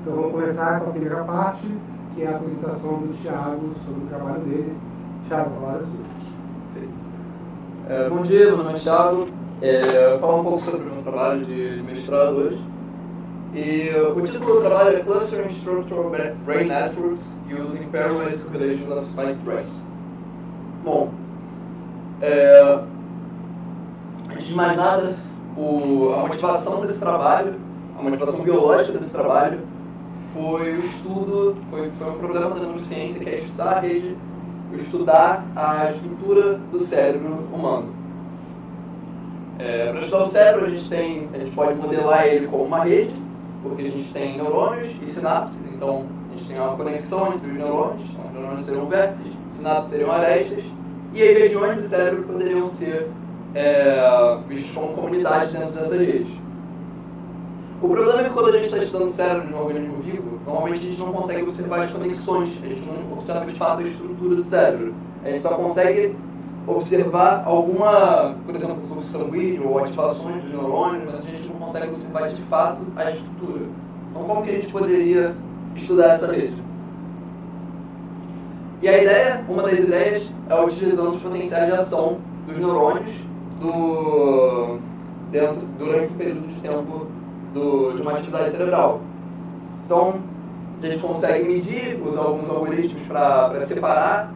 Então vamos começar com a primeira parte, que é a apresentação do Thiago sobre o trabalho dele. Thiago, agora sim. Bom dia, meu nome é Thiago. Vou falar um pouco sobre o meu trabalho de mestrado hoje. E o título do trabalho é Clustering Structural Brain Networks Using Pairwise Correlation of Spike Trains. Bom, antes de mais nada, a motivação desse trabalho, a motivação biológica desse trabalho, foi um programa da neurociência que é estudar a rede, estudar a estrutura do cérebro humano. Para estudar o cérebro, a gente pode modelar ele como uma rede, porque a gente tem neurônios e sinapses, então a gente tem uma conexão entre os neurônios, então os neurônios seriam vértices, sinapses seriam arestas, e as regiões do cérebro poderiam ser vistas como comunidades dentro dessas redes. O problema é que quando a gente está estudando o cérebro de um organismo vivo, normalmente a gente não consegue observar as conexões, a gente não observa de fato a estrutura do cérebro. A gente só consegue observar alguma, por exemplo, fluxo sanguíneo ou ativações dos neurônios, mas a gente não consegue observar de fato a estrutura. Então como que a gente poderia estudar essa rede? E a ideia, uma das ideias, é utilizando os potenciais de ação dos neurônios durante um período de tempo de uma atividade cerebral. Então, a gente consegue medir, usar alguns algoritmos para separar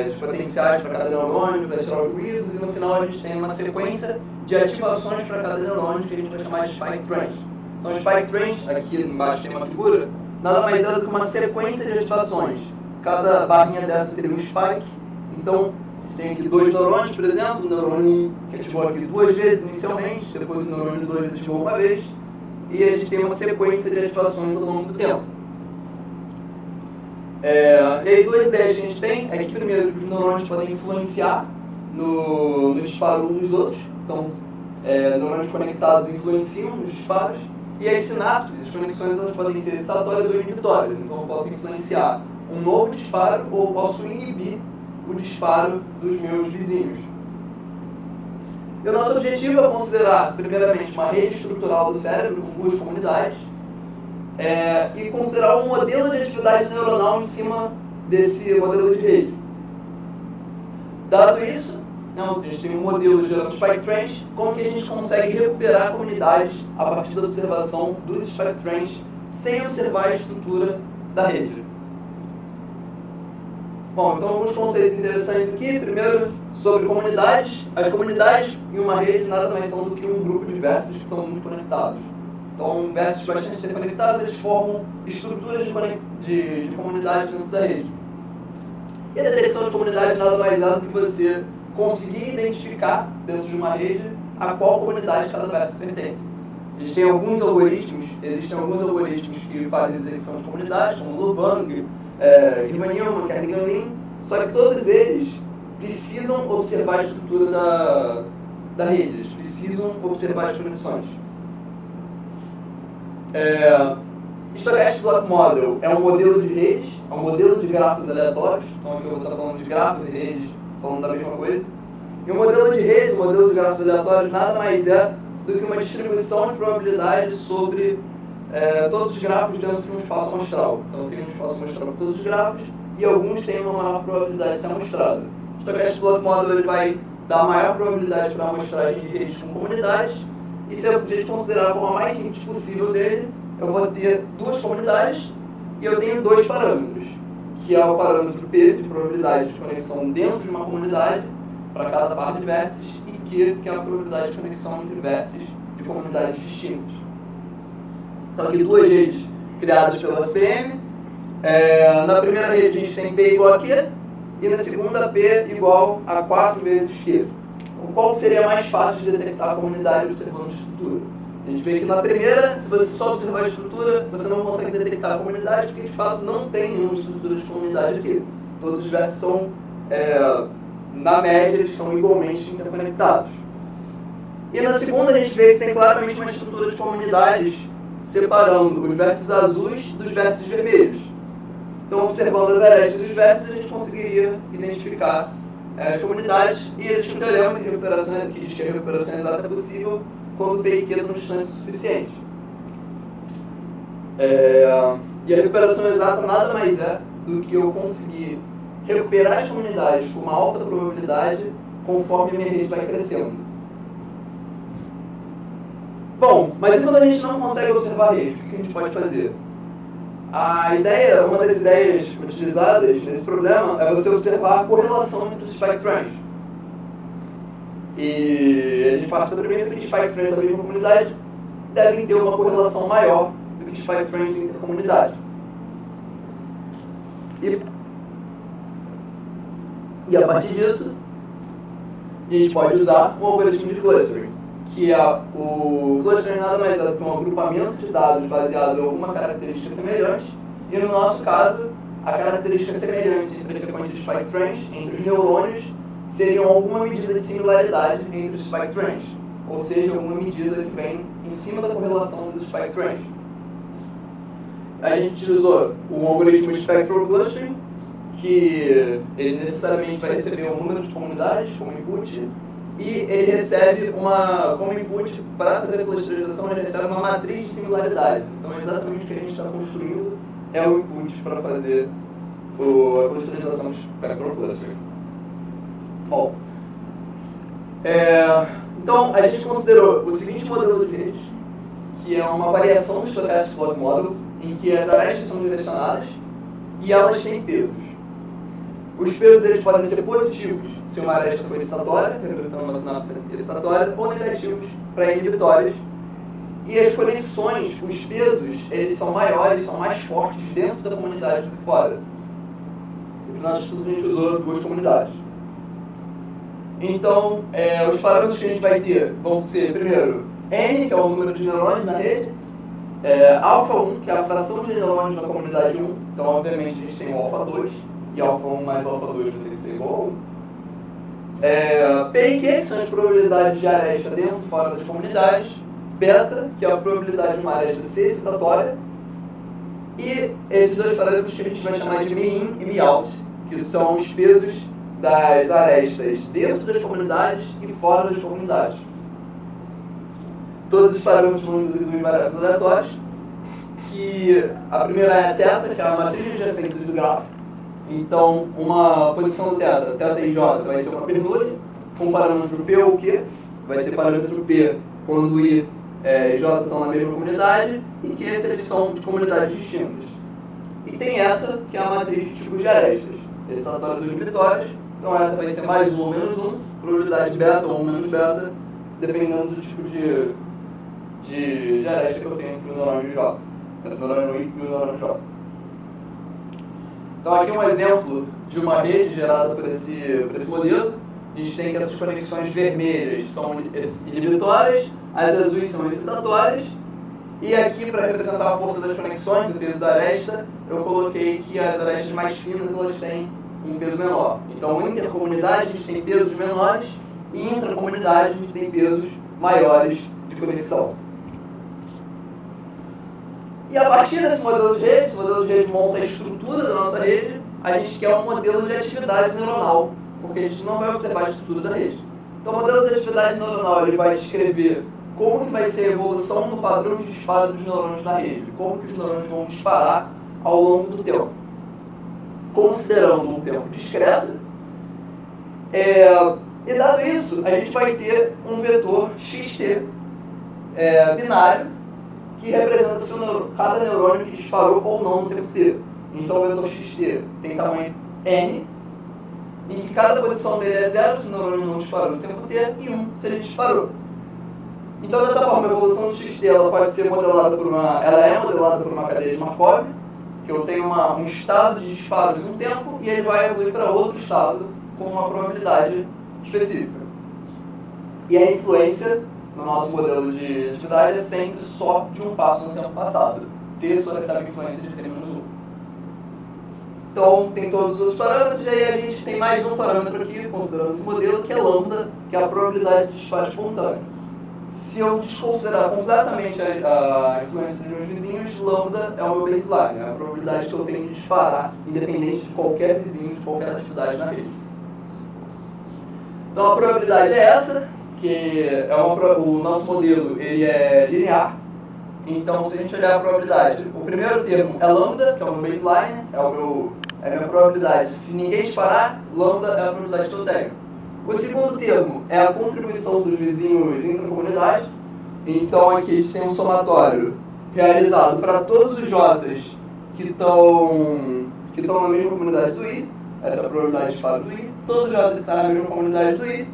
esses potenciais para cada neurônio, para tirar os ruídos, e no final a gente tem uma sequência de ativações para cada neurônio que a gente vai chamar de spike trains. Então, spike trains, aqui embaixo tem uma figura, nada mais é do que uma sequência de ativações. Cada barrinha dessa seria um spike. Então, a gente tem aqui dois neurônios, por exemplo, o neurônio 1 que ativou aqui duas vezes inicialmente, depois o neurônio 2 ativou uma vez, e a gente tem uma sequência de ativações ao longo do tempo. E aí duas ideias que a gente tem é que primeiro os neurônios podem influenciar no disparo uns dos outros, então neurônios conectados influenciam nos disparos, e as sinapses, as conexões, elas podem ser excitatórias ou inibitórias, então eu posso influenciar um novo disparo ou posso inibir o disparo dos meus vizinhos. E o nosso objetivo é considerar, primeiramente, uma rede estrutural do cérebro com duas comunidades e considerar um modelo de atividade neuronal em cima desse modelo de rede. Dado isso, a gente tem um modelo gerando spike trains, como que a gente consegue recuperar comunidades a partir da observação dos spike trains sem observar a estrutura da rede. Bom, então alguns conceitos interessantes aqui. Primeiro, sobre comunidades. As comunidades em uma rede nada mais são do que um grupo de vértices que estão muito conectados. Então, vértices bastante interconectados, eles formam estruturas de comunidade dentro da rede. E a detecção de comunidade nada mais é do que você conseguir identificar dentro de uma rede a qual comunidade cada vértice pertence. Existem alguns algoritmos que fazem a detecção de comunidades, como Lobang, Riemann Newman, Carnegie Lin, só que todos eles precisam observar a estrutura da rede, eles precisam observar as conexões. Stochastic Block Model é um modelo de redes, é um modelo de grafos aleatórios, então aqui eu vou estar falando de grafos e redes, falando da mesma coisa. E o modelo de redes, o modelo de grafos aleatórios, nada mais é do que uma distribuição de probabilidade sobre todos os grafos dentro de um espaço amostral. Então tem um espaço amostral para todos os grafos e alguns têm uma maior probabilidade de ser amostrado. O Stochastic Block Model ele vai dar maior probabilidade para a amostragem de redes com comunidades, e se a gente considerar a forma mais simples possível dele, eu vou ter duas comunidades e eu tenho dois parâmetros, que é o parâmetro P, de probabilidade de conexão dentro de uma comunidade, para cada par de vértices, e Q, que é a probabilidade de conexão entre vértices de comunidades distintas. Então aqui duas redes criadas pelo SPM. Na primeira rede a gente tem P igual a Q, e na segunda P igual a 4 vezes Q. Então, qual seria mais fácil de detectar a comunidade observando a estrutura? A gente vê que na primeira, se você só observar a estrutura, você não consegue detectar a comunidade, porque de fato não tem nenhuma estrutura de comunidade aqui. Todos os vértices são, na média, eles são igualmente interconectados. E na segunda a gente vê que tem claramente uma estrutura de comunidades separando os vértices azuis dos vértices vermelhos. Então, observando as arestas dos vértices, a gente conseguiria identificar as comunidades, e existe um teorema que diz que a recuperação exata é possível quando P e Q estão distantes o suficiente. E a recuperação exata nada mais é do que eu conseguir recuperar as comunidades com uma alta probabilidade conforme a minha rede vai crescendo. Bom, mas e quando a gente não consegue observar a rede? O que a gente pode fazer? Uma das ideias utilizadas nesse problema é você observar a correlação entre os spike trains. E a gente parte da premissa que spike trains da mesma comunidade devem ter uma correlação maior do que spike trains intercomunidade. E a partir disso, a gente pode usar um algoritmo de clustering, que é o clustering nada mais é do que um agrupamento de dados baseado em alguma característica semelhante, e no nosso caso, a característica semelhante entre as sequências de spike trains, entre os neurônios, seriam alguma medida de similaridade entre os spike trains, ou seja, alguma medida que vem em cima da correlação dos spike trains. A gente utilizou um algoritmo de spectral clustering, que ele necessariamente vai receber um número de comunidades como input, e ele recebe como input para fazer a clusterização, ele recebe uma matriz de similaridades. Então, exatamente o que a gente está construindo é o input para fazer a clusterização de spectral clustering. Bom, então a gente considerou o seguinte modelo de rede, que é uma variação do Stochastic Plot Model, em que as arestas são direcionadas e elas têm pesos. Os pesos eles podem ser positivos se uma aresta for excitatória, representando uma sinapse excitatória, ou negativos para inibitórias. E as conexões, os pesos, eles são maiores, são mais fortes dentro da comunidade do que fora. E para o nosso estudo a gente usou duas comunidades. Então, os parâmetros que a gente vai ter vão ser, primeiro, N, que é o número de neurônios na rede, alfa 1, que é a fração de neurônios na comunidade 1, então obviamente a gente tem o alfa 2, e alfa 1 mais alfa 2 vai ter que ser igual a 1. P e Q, que são as probabilidades de aresta dentro e fora das comunidades, beta, que é a probabilidade de uma aresta ser excitatória, e esses dois parâmetros que a gente vai chamar de min e mi-out, que são os pesos das arestas dentro das comunidades e fora das comunidades. Todos os parâmetros vão induzir duas variáveis aleatórias, que a primeira é a θ, que é a matriz de adjacências do grafo. Então, uma posição do θ e j, vai ser uma penúria, com parâmetro P ou Q, vai ser parâmetro P quando I e J estão na mesma comunidade, e Q se eles são de comunidades distintas. E tem eta, que é a matriz de tipos de arestas, excitatórias ou inibitórias. Então, eta vai ser mais 1 ou menos 1, probabilidade de beta ou menos beta, dependendo do tipo de aresta que eu tenho entre o neurônio J, entre o neurônio I e o neurônio J. Então aqui é um exemplo de uma rede gerada por esse modelo. A gente tem que essas conexões vermelhas são inibitórias, as azuis são excitatórias, e aqui para representar a força das conexões, o peso da aresta, eu coloquei que as arestas mais finas elas têm um peso menor. Então, intercomunidade a gente tem pesos menores, e intracomunidade a gente tem pesos maiores de conexão. E a partir desse modelo de rede, esse modelo de rede monta a estrutura da nossa rede, a gente quer um modelo de atividade neuronal, porque a gente não vai observar a estrutura da rede. Então, o modelo de atividade neuronal ele vai descrever como que vai ser a evolução no padrão de disparo dos neurônios na rede, como que os neurônios vão disparar ao longo do tempo. Considerando um tempo discreto, e dado isso, a gente vai ter um vetor xt binário, que representa cada neurônio que disparou ou não no tempo t. Então o vetor xt tem tamanho n, em que cada posição dele é 0 se o neurônio não disparou no tempo t e 1 se ele disparou. Então dessa forma a evolução do xt ela pode ser modelada por uma cadeia de Markov, que eu tenho um estado de disparos em um tempo e ele vai evoluir para outro estado com uma probabilidade específica. E a influência no nosso modelo de atividade é sempre só de um passo no tempo passado. T só recebe influência de T menos 1. Então, tem todos os outros parâmetros, e aí a gente tem mais um parâmetro aqui, considerando esse modelo, que é lambda, que é a probabilidade de disparo espontâneo. Se eu desconsiderar completamente a influência dos meus vizinhos, lambda é o meu baseline, é a probabilidade que eu tenho de disparar, independente de qualquer vizinho, de qualquer atividade na rede. Então, a probabilidade é essa, que o nosso modelo ele é linear, Então, se a gente olhar a probabilidade, o primeiro termo é lambda, que é o meu baseline, é a minha probabilidade. Se ninguém disparar, lambda é a probabilidade que eu tenho. O segundo termo é a contribuição dos vizinhos intracomunidade. Então, aqui a gente tem um somatório realizado para todos os J's que estão na mesma comunidade do I. Essa é a probabilidade de disparo do I. Todo J que está na mesma comunidade do I.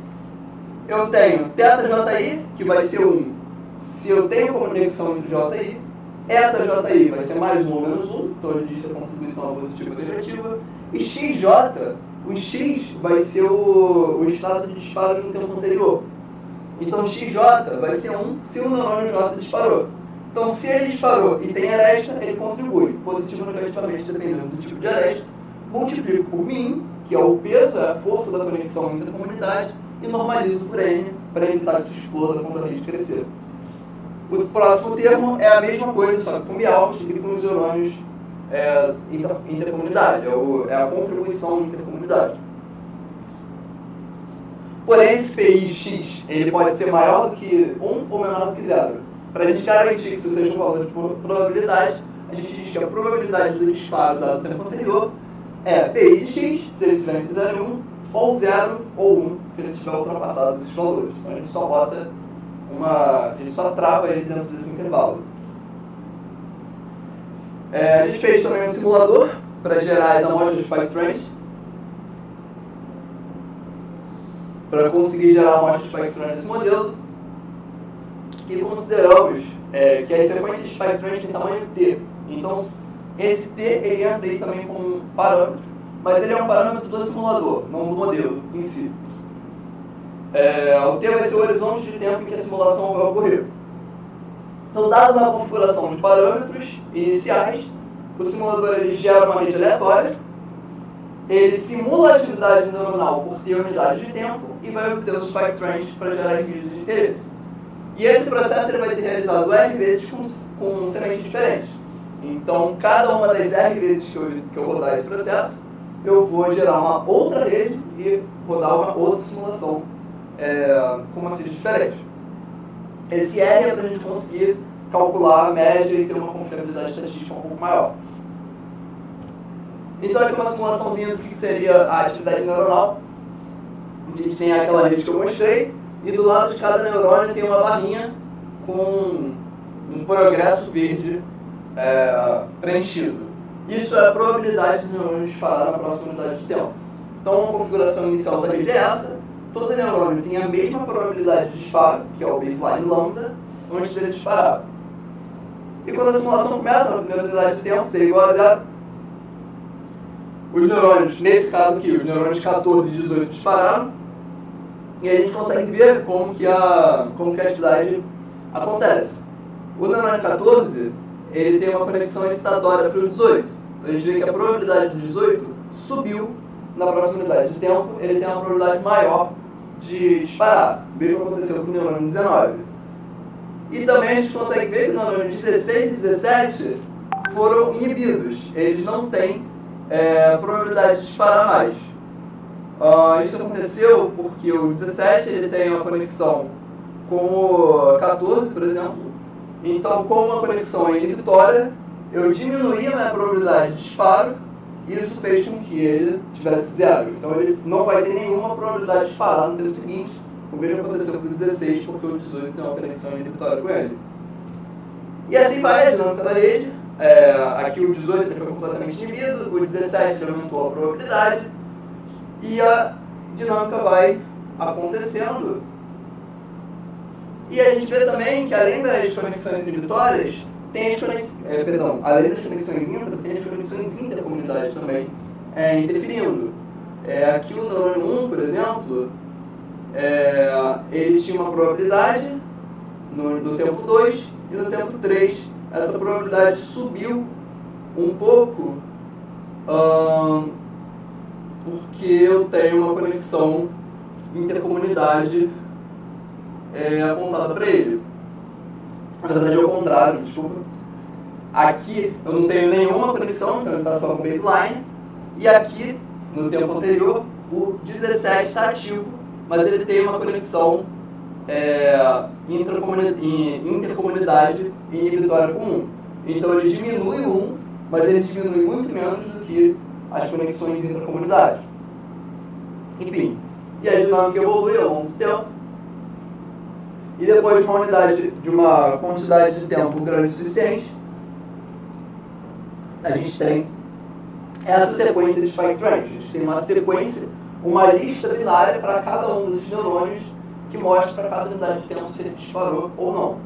Eu tenho θJI, que vai ser 1 se eu tenho conexão entre JI. EtaJI vai ser mais 1 ou menos 1, então ele diz se a contribuição é positiva ou negativa. E XJ, o X vai ser o estado de disparo de um tempo anterior. Então XJ vai ser 1 se o neurônio J disparou. Então se ele disparou e tem aresta, ele contribui, positivo ou negativamente, dependendo do tipo de aresta. Multiplico por min, que é o peso, é a força da conexão entre a comunidade, e normalizo por N, para evitar que isso exploda quando a rede crescer. O próximo termo é a mesma coisa, só que com Bialst e com os neurônios intercomunidade, é a contribuição intercomunidade. Porém, esse PIX ele pode ser maior do que 1 ou menor do que 0. Para a gente garantir que isso seja um valor de probabilidade, a gente diz que a probabilidade do disparo dado no tempo anterior é PI de X, se ele estiver entre 0 e 1, ou 0 ou 1, se ele tiver ultrapassado esses valores. Então a gente só bota a gente só trava ele dentro desse intervalo. A gente fez também um simulador para gerar as amostras de Spike Trains. Para conseguir gerar amostras de Spike Train nesse modelo. E consideramos que as sequências de Spike Trains têm tamanho T. Então, esse T ele entra aí também como um parâmetro, mas ele é um parâmetro do simulador, não do modelo em si. O T vai ser o horizonte de tempo em que a simulação vai ocorrer. Então, dado uma configuração de parâmetros iniciais, o simulador ele gera uma rede aleatória, ele simula a atividade neuronal por ter unidade de tempo e vai obter os Spike Trains para gerar vídeos de interesse. E esse processo ele vai ser realizado R vezes com sementes diferentes. Então, cada uma das R vezes que eu rodar esse processo, eu vou gerar uma outra rede e rodar uma outra simulação com uma serie diferente. Esse R é para a gente conseguir calcular a média e ter uma confiabilidade estatística um pouco maior. Então, aqui uma simulaçãozinha do que seria a atividade neuronal. A gente tem aquela rede que eu mostrei, e do lado de cada neurônio tem uma barrinha com um progresso verde preenchido. Isso é a probabilidade do neurônio disparar na próxima unidade de tempo. Então, a configuração inicial da rede é essa. Todo neurônio tem a mesma probabilidade de disparo, que é o baseline lambda, antes dele disparar. E quando a simulação começa, na primeira unidade de tempo, t igual a 0, os neurônios, nesse caso aqui, os neurônios 14 e 18 dispararam, e a gente consegue ver como que a atividade acontece. O neurônio 14, ele tem uma conexão excitatória para o 18. Então a gente vê que a probabilidade do 18 subiu na próxima unidade de tempo, ele tem uma probabilidade maior de disparar. O mesmo aconteceu com o neurônio 19. E também a gente consegue ver que o neurônio 16 e 17 foram inibidos. Eles não têm probabilidade de disparar mais. Isso aconteceu porque o 17 ele tem uma conexão com o 14, por exemplo. Então, como a conexão é inibitória, eu diminuí a minha probabilidade de disparo e isso fez com que ele tivesse 0. Então, ele não vai ter nenhuma probabilidade de disparar no tempo seguinte. O mesmo aconteceu com o 16, porque o 18 tem uma conexão inibitória com ele. E assim vai a dinâmica da rede. Aqui o 18 ele foi completamente inibido, o 17 ele aumentou a probabilidade e a dinâmica vai acontecendo. E a gente vê também que além das conexões inibitórias, tem além das conexões intra, tem as conexões intercomunidades também interferindo. Aqui o neurônio 1, por exemplo, ele tinha uma probabilidade no tempo 2 e no tempo 3 essa probabilidade subiu um pouco porque eu tenho uma conexão intercomunidade apontada para ele. Na verdade é o contrário, desculpa. Aqui eu não tenho nenhuma conexão, então ele está só com baseline. E aqui, no tempo anterior, o 17 está ativo, mas ele tem uma conexão intercomunidade inibitória com 1. Então ele diminui o 1, mas ele diminui muito menos do que as conexões intracomunidades. Enfim, e a dinâmica evolui ao longo do tempo. E depois de uma quantidade de tempo grande o suficiente, a gente tem essa sequência de spike trains. A gente tem uma sequência, uma lista binária para cada um desses neurônios que mostra para cada unidade de tempo se ele disparou ou não.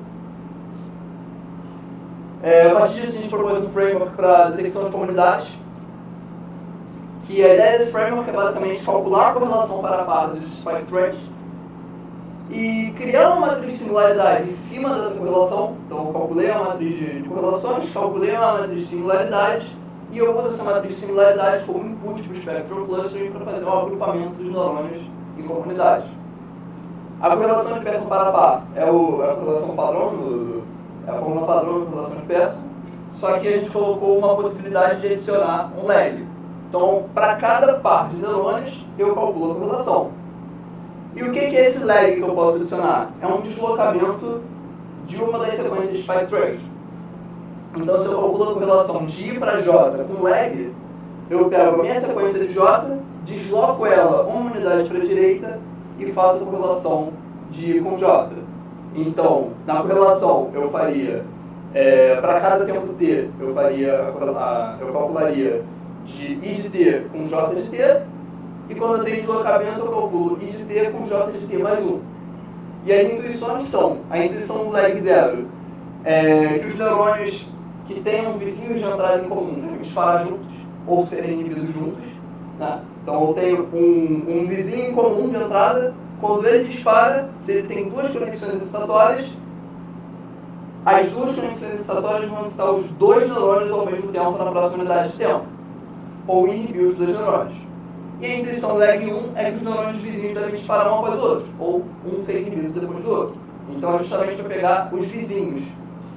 A partir disso a gente propôs um framework para detecção de comunidades, que a ideia desse framework é basicamente calcular a correlação para a par dos spike trains e criar uma matriz de similaridade em cima dessa correlação. Então eu calculei uma matriz de correlações, calculei uma matriz de similaridades e eu uso essa matriz de similaridades como input para o spectral clustering para fazer um agrupamento dos neurônios em comunidades. A correlação de Pearson para par é a correlação padrão, é a fórmula padrão da correlação de Pearson, só que a gente colocou uma possibilidade de adicionar um lag. Então, para cada par de neurônios, eu calculo a correlação. E o que é esse lag que eu posso adicionar? É um deslocamento de uma das sequências de spike trains. Então, se eu calculo a correlação de I para J com lag, eu pego a minha sequência de J, desloco ela uma unidade para a direita e faço a correlação de I com J. Então, na correlação, eu faria, para cada tempo t, eu calcularia de I de t com J de t, e quando eu tenho deslocamento, eu calculo I de t com J de t mais 1. E as intuições são, a intuição do lag zero, que os neurônios que tenham vizinhos de entrada em comum devem disparar juntos, ou serem inibidos juntos, né? Então eu tenho um vizinho em comum de entrada, quando ele dispara, se ele tem duas conexões excitatórias, as duas conexões excitatórias vão excitar os dois neurônios ao mesmo tempo na próxima unidade de tempo, ou inibir os dois neurônios. E a intuição do lag 1 é que os neurônios vizinhos devem disparar um após o outro, ou um ser inibido depois do outro. Então é justamente para pegar os vizinhos,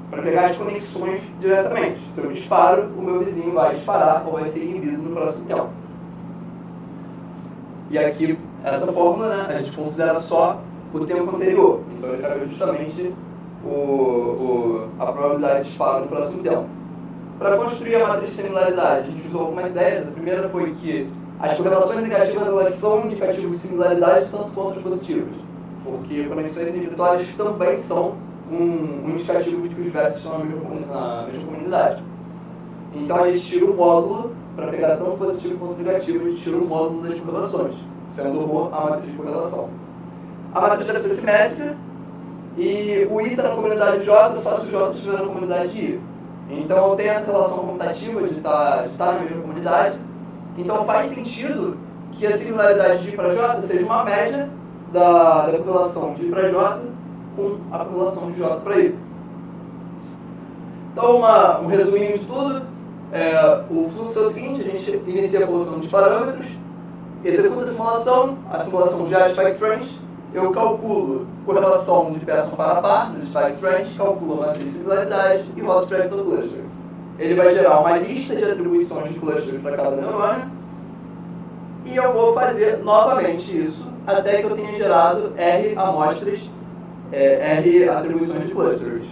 para pegar as conexões diretamente. Se eu disparo, o meu vizinho vai disparar ou vai ser inibido no próximo tempo. E aqui, essa fórmula, né, a gente considera só o tempo anterior. Então ele pega justamente a probabilidade de disparo no próximo tempo. Para construir a matriz de similaridade, a gente usou algumas ideias. A primeira foi que as correlações negativas elas são indicativos de similaridade tanto quanto as positivas, porque conexões inibitórias também são um indicativo de que os vértices estão na mesma comunidade. Então a gente tira o módulo, para pegar tanto positivo quanto negativo, a gente tira o módulo das correlações, sendo Rho a matriz de correlação. A matriz deve ser simétrica e o I está na comunidade J só se o J estiver na comunidade I. Então eu tenho essa relação comutativa de estar na mesma comunidade. Então faz sentido que a similaridade de I para J seja uma média da correlação de I para J com a correlação de J para I. Então um resuminho de tudo, o fluxo é o seguinte: a gente inicia colocando os parâmetros, executa a simulação gera spike trains, eu calculo correlação de Pearson para par dos spike trains, calculo a matriz de similaridade e rodo o spectral cluster. Ele vai gerar uma lista de atribuições de clusters para cada neurônio e eu vou fazer novamente isso até que eu tenha gerado R amostras, R atribuições de clusters.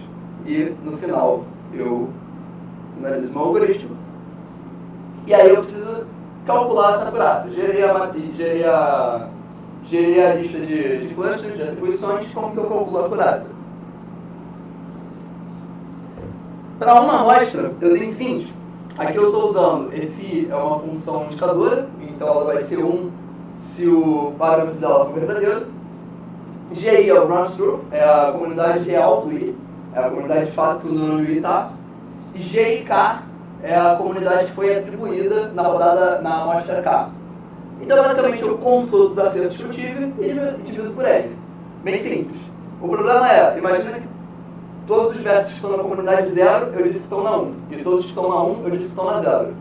E no final eu finalizo meu algoritmo e aí eu preciso calcular essa acurácia. Gerei a matriz, gerei a lista de clusters, de atribuições, como que eu calculo a acurácia? Para uma amostra, eu tenho o seguinte: aqui eu estou usando, esse é uma função indicadora, então ela vai ser 1 se o parâmetro dela for verdadeiro. GI é o ground truth, é a comunidade real do I, é a comunidade de fato que o neurônio I está. E GIK é a comunidade que foi atribuída na rodada na amostra K. Então basicamente eu conto todos os acertos que eu tive e divido por N. Bem simples. O problema é, imagina que todos os vértices que estão na comunidade 0, eu disse que estão na 1. E todos que estão na 1, eu disse que estão na 0.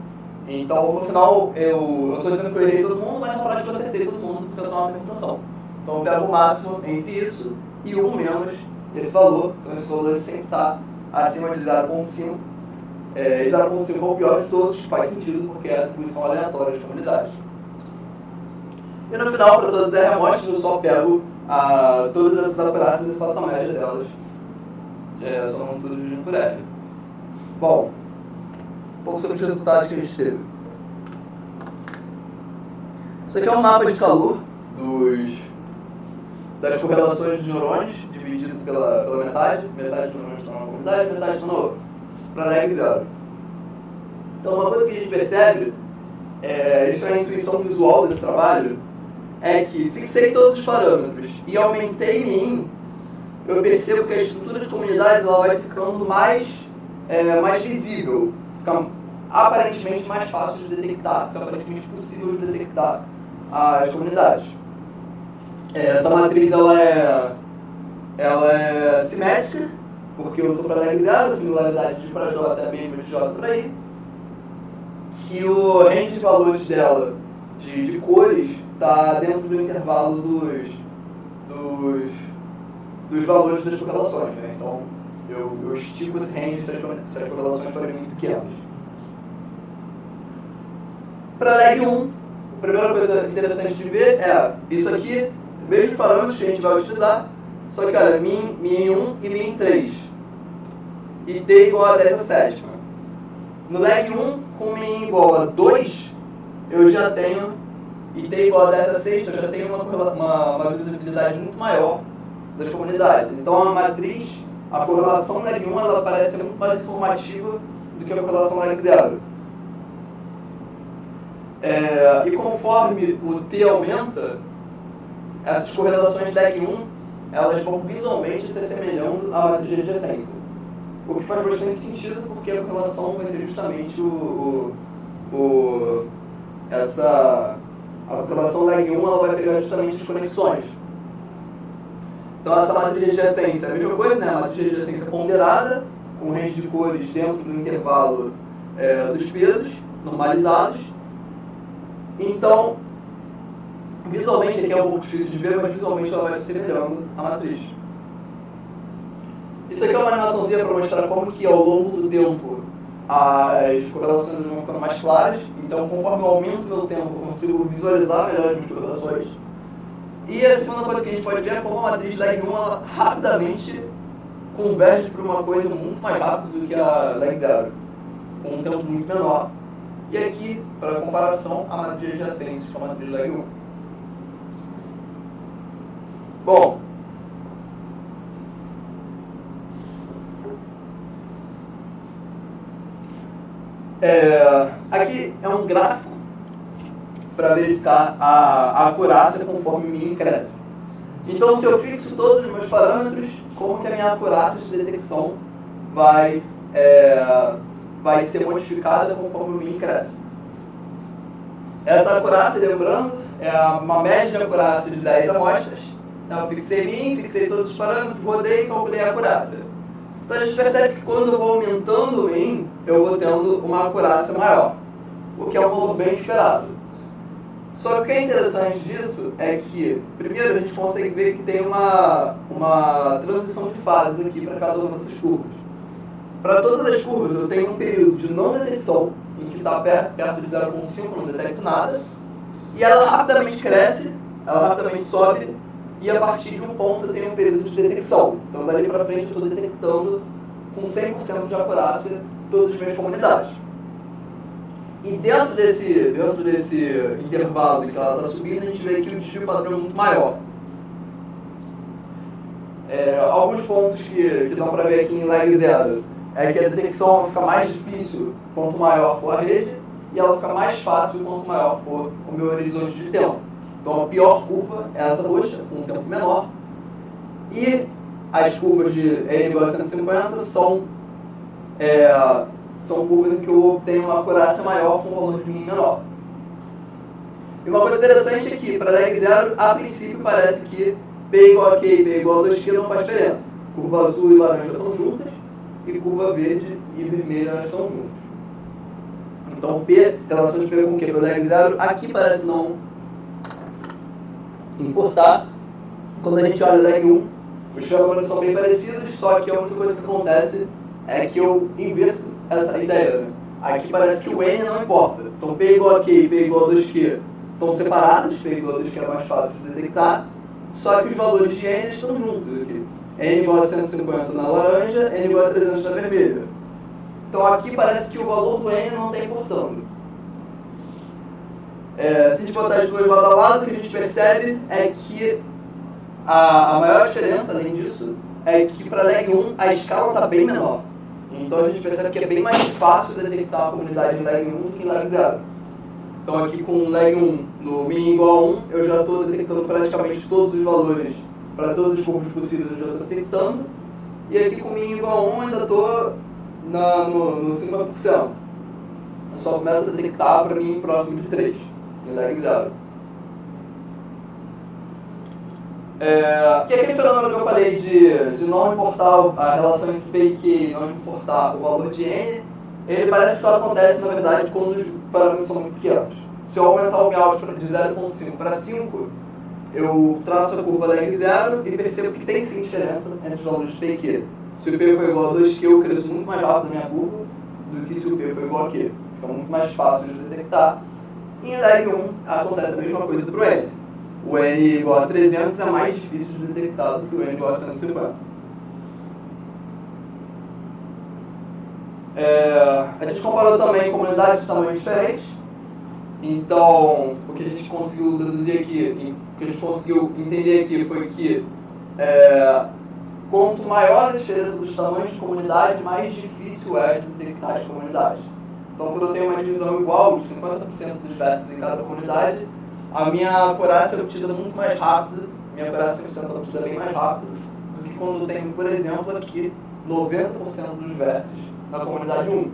Então, no final, eu estou dizendo que eu errei todo mundo, mas na prática eu acertei todo mundo, porque é só uma permutação. Então, eu pego o máximo entre isso e 1 menos esse valor. Então, esse valor sempre está acima de 0.5. 0.5 é o pior de todos, que faz sentido, porque é a atribuição aleatória de comunidades. E no final, para todas as amostras, eu só pego todas essas acurácias e faço a média delas somando tudo dividido por L. Bom, um pouco sobre os resultados que a gente teve. Isso aqui é um mapa de calor das correlações dos neurônios, dividido pela metade dos neurônios estão numa comunidade, metade estão na outra, para lag zero. Então uma coisa que a gente percebe, isso é a intuição visual desse trabalho, é que fixei todos os parâmetros e aumentei min, eu percebo que a estrutura de comunidades ela vai ficando mais visível, fica aparentemente mais fácil de detectar, fica aparentemente possível de detectar as comunidades. Essa matriz ela é simétrica, porque eu estou para lag zero, a similaridade de para J é a mesma de J para I. E o range de valores dela, de cores, está dentro do intervalo dos valores das correlações. Né? Então, eu estico esse range se as correlações forem muito pequenas. Para lag 1, a primeira coisa interessante de ver é isso aqui, mesmos parâmetros que a gente vai utilizar, só que, olha, min 1 e min 3. E t igual a 10 a sétima. No lag 1, com min igual a 2, eu já tenho, e t igual a 10 a sexta, eu já tenho uma visibilidade muito maior das comunidades. Então, a matriz, a correlação lag 1, ela parece ser muito mais informativa do que a correlação lag 0. E conforme o t aumenta, essas correlações lag 1, elas vão visualmente se assemelhando à matriz de adjacência. O que faz bastante sentido, porque a correlação vai ser justamente a correlação lag 1 ela vai pegar justamente as conexões. Então essa matriz de adjacência é a mesma coisa, né? A matriz de adjacência ponderada, com range de cores dentro do intervalo dos pesos normalizados. Então, visualmente aqui é um pouco difícil de ver, mas visualmente ela vai se assemelhando à matriz. Isso aqui é uma animaçãozinha para mostrar como que ao longo do tempo as correlações vão ficando mais claras. Então, conforme eu aumento o meu tempo, eu consigo visualizar melhor as correlações. E a segunda coisa que a gente pode ver é como a matriz lag 1 ela rapidamente converge para uma coisa muito mais rápida do que a lag 0, com um tempo muito menor. E aqui, para comparação, a matriz de adjacência, que é a matriz lag 1. Bom, aqui é um gráfico para verificar a acurácia conforme o min cresce. Então, se eu fixo todos os meus parâmetros, como que a minha acurácia de detecção vai ser modificada conforme o min cresce. Essa acurácia, lembrando, é uma média de acurácia de 10 amostras. Então, eu fixei min, fixei todos os parâmetros, rodei e calculei a acurácia. Então a gente percebe que quando eu vou aumentando o min, eu vou tendo uma acurácia maior, o que é um valor bem esperado. Só que o que é interessante disso é que, primeiro, a gente consegue ver que tem uma transição de fases aqui para cada uma dessas curvas. Para todas as curvas, eu tenho um período de não detecção, em que está perto de 0,5, eu não detecto nada, e ela rapidamente cresce, ela rapidamente sobe, e a partir de um ponto eu tenho um período de detecção. Então, dali para frente, eu estou detectando com 100% de acurácia todas as minhas comunidades. E dentro desse intervalo em que ela está subindo, a gente vê que o desvio padrão é muito maior. Alguns pontos que dão para ver aqui em lag 0 é que a detecção fica mais difícil quanto maior for a rede, e ela fica mais fácil quanto maior for o meu horizonte de tempo. Então a pior curva é essa roxa, com um tempo menor, e as curvas de n igual a 150 são curvas em que eu obtenho uma acurácia maior com um valor de min menor. E uma coisa interessante é que para lag 0, a princípio parece que P igual a Q e P igual a 2Q não faz diferença. Curva azul e laranja estão juntas, e curva verde e vermelha elas estão juntas. Então P, relação de P com Q para lag 0, aqui parece não importar. Quando a gente olha o lag 1, os fenômenos são bem parecidos, só que a única coisa que acontece é que eu inverto essa ideia. Né? Aqui parece que o N não importa. Então P igual a Q e P igual a 2Q estão separados, P igual a 2Q é mais fácil de detectar, só que os valores de N estão juntos aqui. n igual a 150 na laranja, n igual a 300 na vermelha. Então aqui parece que o valor do n não está importando. Se a gente botar as duas lado a lado, o que a gente percebe é que a maior diferença, além disso, é que para leg 1 a escala está bem menor. Então a gente percebe que é bem mais fácil detectar a comunidade em leg 1 do que em leg 0. Então aqui com leg 1 no min igual a 1, eu já estou detectando praticamente todos os valores para todos os curvos possíveis, eu já estou detectando. E aqui com min igual a 1 ainda estou no 50%. Eu só começo a detectar para mim próximo de 3, em leg 0. Que é aquele fenômeno que eu falei de não importar a relação entre P e Q, não importar o valor de N, ele parece que só acontece, na verdade, quando os parâmetros são muito pequenos. Se eu aumentar o Meout de 0.5 para 5, eu traço a curva leg 0 e percebo que tem sim diferença entre os valores de P e Q. Se o P for igual a 2Q, eu cresço muito mais rápido na minha curva do que se o P for igual a Q. Fica muito mais fácil de detectar. E em leg 1 acontece a mesma coisa para o N. O N igual a 300 é mais difícil de detectar do que o N igual a 150. A gente comparou também comunidades de tamanho diferentes. Então, o que a gente conseguiu deduzir aqui, o que a gente conseguiu entender aqui foi que quanto maior a diferença dos tamanhos de comunidade, mais difícil é de detectar as comunidades. Então, quando eu tenho uma divisão igual de 50% dos vértices em cada comunidade, a minha acurácia é obtida muito mais rápido, minha acurácia 100% é obtida bem mais rápido do que quando eu tenho, por exemplo, aqui 90% dos vértices na comunidade 1.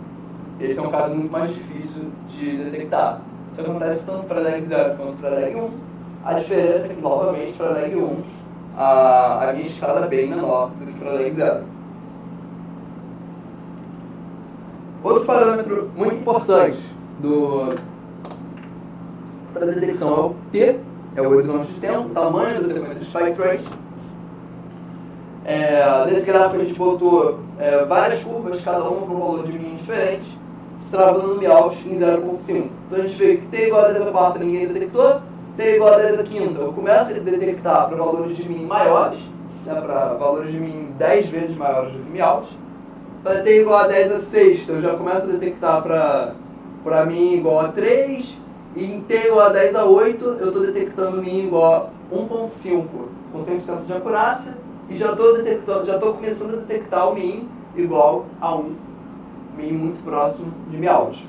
Esse é um caso muito mais difícil de detectar. Isso acontece tanto para leg 0 quanto para leg 1. A diferença é que, novamente, para leg 1, a minha escala é bem menor do que para leg 0. Outro parâmetro muito importante para detecção é o T, é o horizonte de tempo, o tamanho da sequência de spike trace. Nesse gráfico a gente botou várias curvas, cada uma com um valor de min diferente, travando o Meout em 0.5. Então a gente vê que T igual a 10 a quarta ninguém detectou, T igual a 10 a quinta eu começo a detectar para valores de min maiores, para valores de min 10 vezes maiores do que Meout. Para T igual a 10 a sexta eu já começo a detectar para min igual a 3, e em T igual a 10 a 8, eu estou detectando min igual a 1.5 com 100% de acurácia, e já estou começando a detectar o min igual a 1, min muito próximo de Meout.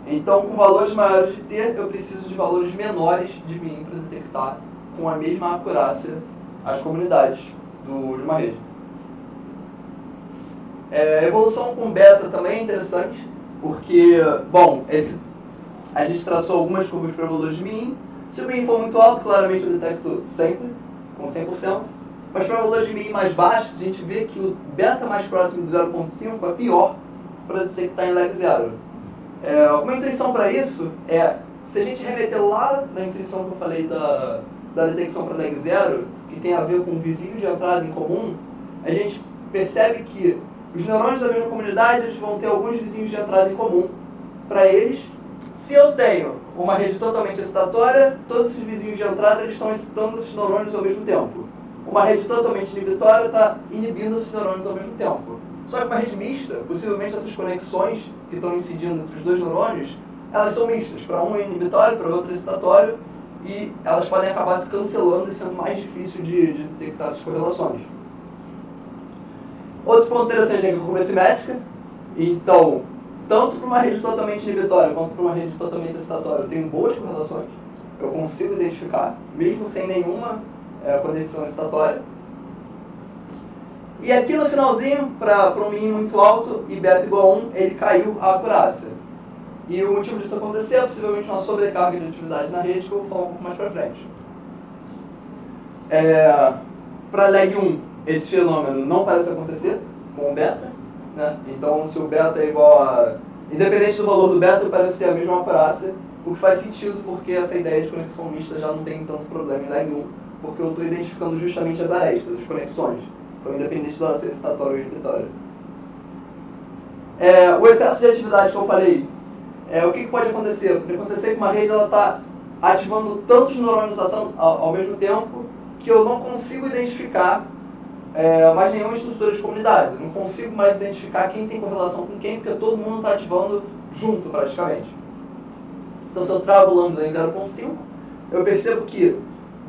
Então, com valores maiores de T, eu preciso de valores menores de min para detectar com a mesma acurácia as comunidades de uma rede. A evolução com beta também é interessante, porque, bom, a gente traçou algumas curvas para valores de min. Se o min for muito alto, claramente eu detecto sempre, com 100%. Mas para valores de min mais baixos, a gente vê que o beta mais próximo de 0.5 é pior para detectar em leg 0. Uma intuição para isso é, se a gente remeter lá na intuição que eu falei da detecção para leg 0, que tem a ver com o vizinho de entrada em comum, a gente percebe que os neurônios da mesma comunidade eles vão ter alguns vizinhos de entrada em comum. Para eles, se eu tenho uma rede totalmente excitatória, todos esses vizinhos de entrada eles estão excitando esses neurônios ao mesmo tempo. Uma rede totalmente inibitória está inibindo esses neurônios ao mesmo tempo. Só que uma rede mista, possivelmente essas conexões que estão incidindo entre os dois neurônios, elas são mistas. Para um é inibitório, para o outro é excitatório, e elas podem acabar se cancelando e sendo mais difícil de detectar essas correlações. Outro ponto interessante é que a curva é simétrica. Então, tanto para uma rede totalmente inibitória quanto para uma rede totalmente excitatória, eu tenho boas correlações. Eu consigo identificar, mesmo sem nenhuma conexão excitatória. E aqui no finalzinho, para um min muito alto e beta igual a 1, ele caiu a acurácia. E o motivo disso acontecer é possivelmente uma sobrecarga de atividade na rede, que eu vou falar um pouco mais para frente. Para leg 1, esse fenômeno não parece acontecer com o beta, né? Então, se o beta é igual a... Independente do valor do beta, parece ser a mesma acurácia, o que faz sentido porque essa ideia de conexão mista já não tem tanto problema em leg 1, porque eu estou identificando justamente as arestas, as conexões. Então, independente dela ser excitatória ou inibitória. O excesso de atividade que eu falei, o que pode acontecer? Pode acontecer que uma rede está ativando tantos neurônios ao mesmo tempo que eu não consigo identificar mais nenhuma estrutura de comunidades. Eu não consigo mais identificar quem tem correlação com quem, porque todo mundo está ativando junto, praticamente. Então, se eu travo o lambda em 0.5, eu percebo que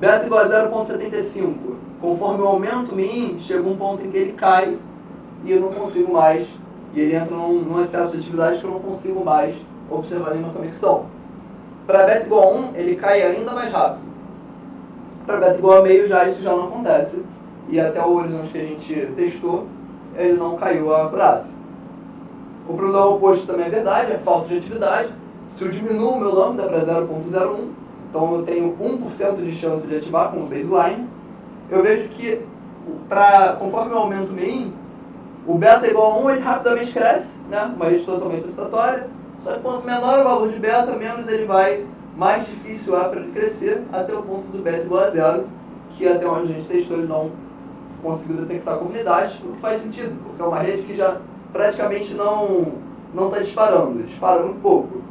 beta igual a 0.75, conforme eu aumento o min, chega um ponto em que ele cai e eu não consigo mais, e ele entra num excesso de atividade que eu não consigo mais observar nenhuma conexão. Para beta igual a 1, ele cai ainda mais rápido. Para beta igual a meio, isso já não acontece, e até o horizonte que a gente testou, ele não caiu a acurácia. O problema oposto também é verdade, é falta de atividade. Se eu diminuo o meu lambda para 0.01, então eu tenho 1% de chance de ativar como baseline, eu vejo que conforme eu aumento o min, o beta igual a 1 ele rapidamente cresce, né? Uma rede totalmente excitatória, só que quanto menor o valor de beta, menos ele vai, mais difícil é para ele crescer, até o ponto do beta igual a 0, que até onde a gente testou ele não conseguiu detectar a comunidade, o que faz sentido, porque é uma rede que já praticamente não está disparando, dispara muito pouco.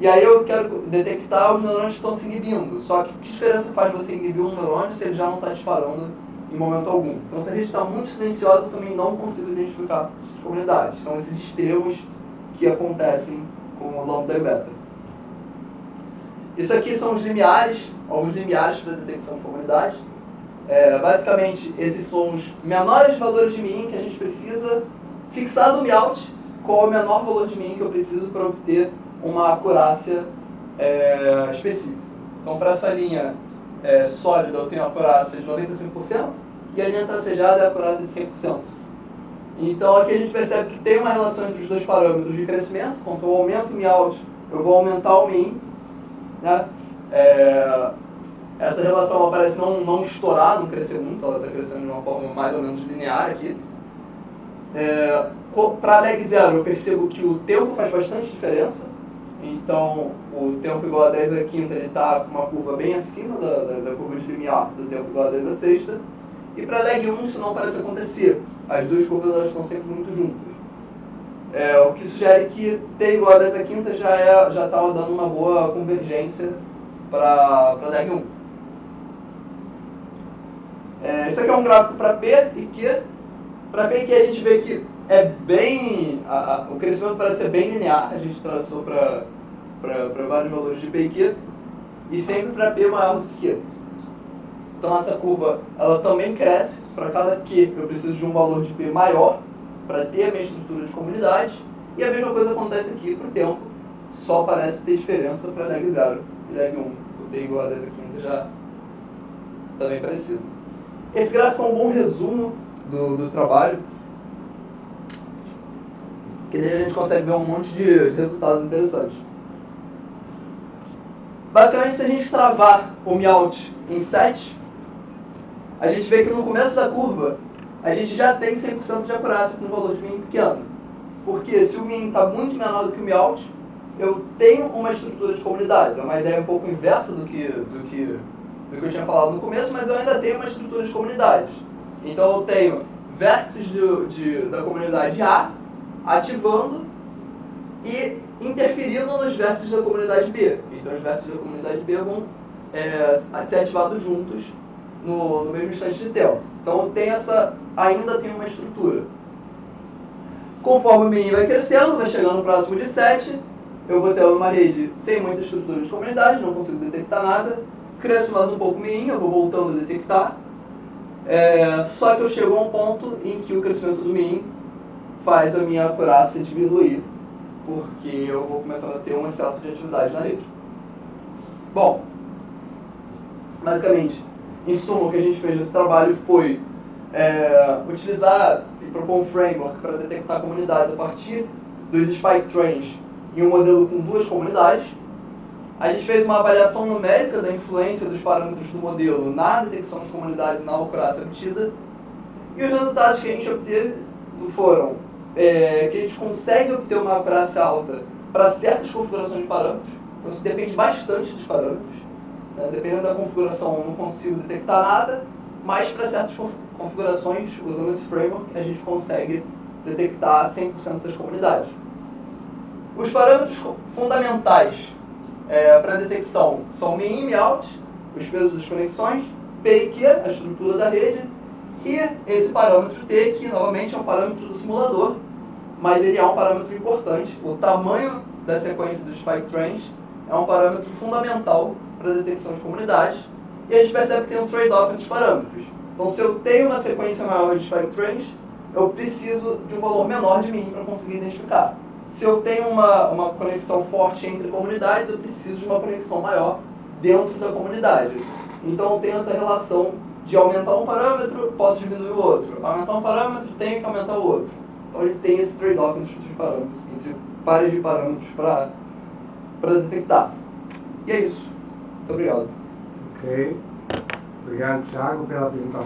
E aí eu quero detectar os neurônios que estão se inibindo. Só que diferença faz você inibir um neurônio se ele já não está disparando em momento algum? Então, se a rede está muito silenciosa, eu também não consigo identificar as comunidades. São esses extremos que acontecem com o lambda e beta. Isso aqui são os limiares, alguns limiares para detecção de comunidades. Basicamente, esses são os menores valores de min que a gente precisa fixar no MIAUT, qual é o menor valor de min que eu preciso para obter uma acurácia específica. Então, para essa linha sólida, eu tenho a acurácia de 95%, e a linha tracejada é a acurácia de 100%. Então, aqui a gente percebe que tem uma relação entre os dois parâmetros de crescimento. Quando eu aumento o MIAUT, eu vou aumentar o min, né? Essa relação ela parece não estourar, não crescer muito, ela está crescendo de uma forma mais ou menos linear aqui. Para lag 0, eu percebo que o tempo faz bastante diferença. Então, o tempo igual a 10 à quinta, ele está com uma curva bem acima da curva de limiar do tempo igual a 10 à sexta. E para lag 1, isso não parece acontecer. As duas curvas elas estão sempre muito juntas. O que sugere que t igual a 10 à quinta já estava dando uma boa convergência para lag 1. Isso aqui é um gráfico para P e Q. Para P e Q a gente vê que o crescimento parece ser bem linear, a gente traçou para vários valores de P e Q, e sempre para P maior do que Q. Então essa curva ela também cresce, para cada Q eu preciso de um valor de P maior para ter a minha estrutura de comunidade, e a mesma coisa acontece aqui para o tempo, só parece ter diferença para lag 0 e lag 1. O T igual a 10 à quinta já está bem parecido. Esse gráfico é um bom resumo do trabalho, que daí a gente consegue ver um monte de resultados interessantes. Basicamente, se a gente travar o MIAUT em 7, a gente vê que no começo da curva, a gente já tem 100% de acurácia com um valor de min pequeno. Porque se o min está muito menor do que o MIAUT, eu tenho uma estrutura de comunidades. É uma ideia um pouco inversa do que eu tinha falado no começo, mas eu ainda tenho uma estrutura de comunidades. Então eu tenho vértices da comunidade A ativando e interferindo nos vértices da comunidade B. Então os vértices da comunidade B vão ser ativados juntos no mesmo instante de tempo. Então eu tenho ainda tenho uma estrutura. Conforme o min vai crescendo, vai chegando próximo de 7, eu vou ter uma rede sem muita estrutura de comunidade, não consigo detectar nada. Cresço mais um pouco o min, eu vou voltando a detectar. Só que eu chego a um ponto em que o crescimento do min faz a minha acurácia diminuir, porque eu vou começando a ter um excesso de atividade na rede. Bom, basicamente, em suma, o que a gente fez nesse trabalho foi utilizar e propor um framework para detectar comunidades a partir dos spike trains em um modelo com duas comunidades. A gente fez uma avaliação numérica da influência dos parâmetros do modelo na detecção de comunidades e na acurácia obtida. E os resultados que a gente obteve foram que a gente consegue obter uma acurácia alta para certas configurações de parâmetros. Então isso depende bastante dos parâmetros. Dependendo da configuração eu não consigo detectar nada, mas para certas configurações, usando esse framework, a gente consegue detectar 100% das comunidades. Os parâmetros fundamentais para detecção são min e MIAUT, os pesos das conexões, P e Q, a estrutura da rede, e esse parâmetro T, que novamente é um parâmetro do simulador, mas ele é um parâmetro importante. O tamanho da sequência dos spike trains é um parâmetro fundamental para a detecção de comunidades, e a gente percebe que tem um trade-off entre os parâmetros. Então, se eu tenho uma sequência maior de spike trains, eu preciso de um valor menor de min para conseguir identificar. Se eu tenho uma conexão forte entre comunidades, eu preciso de uma conexão maior dentro da comunidade. Então, eu tenho essa relação de aumentar um parâmetro, posso diminuir o outro. Aumentar um parâmetro, tenho que aumentar o outro. Então, ele tem esse trade-off entre pares de parâmetros para detectar. E é isso. Muito obrigado. Ok. Obrigado, Thiago, pela apresentação.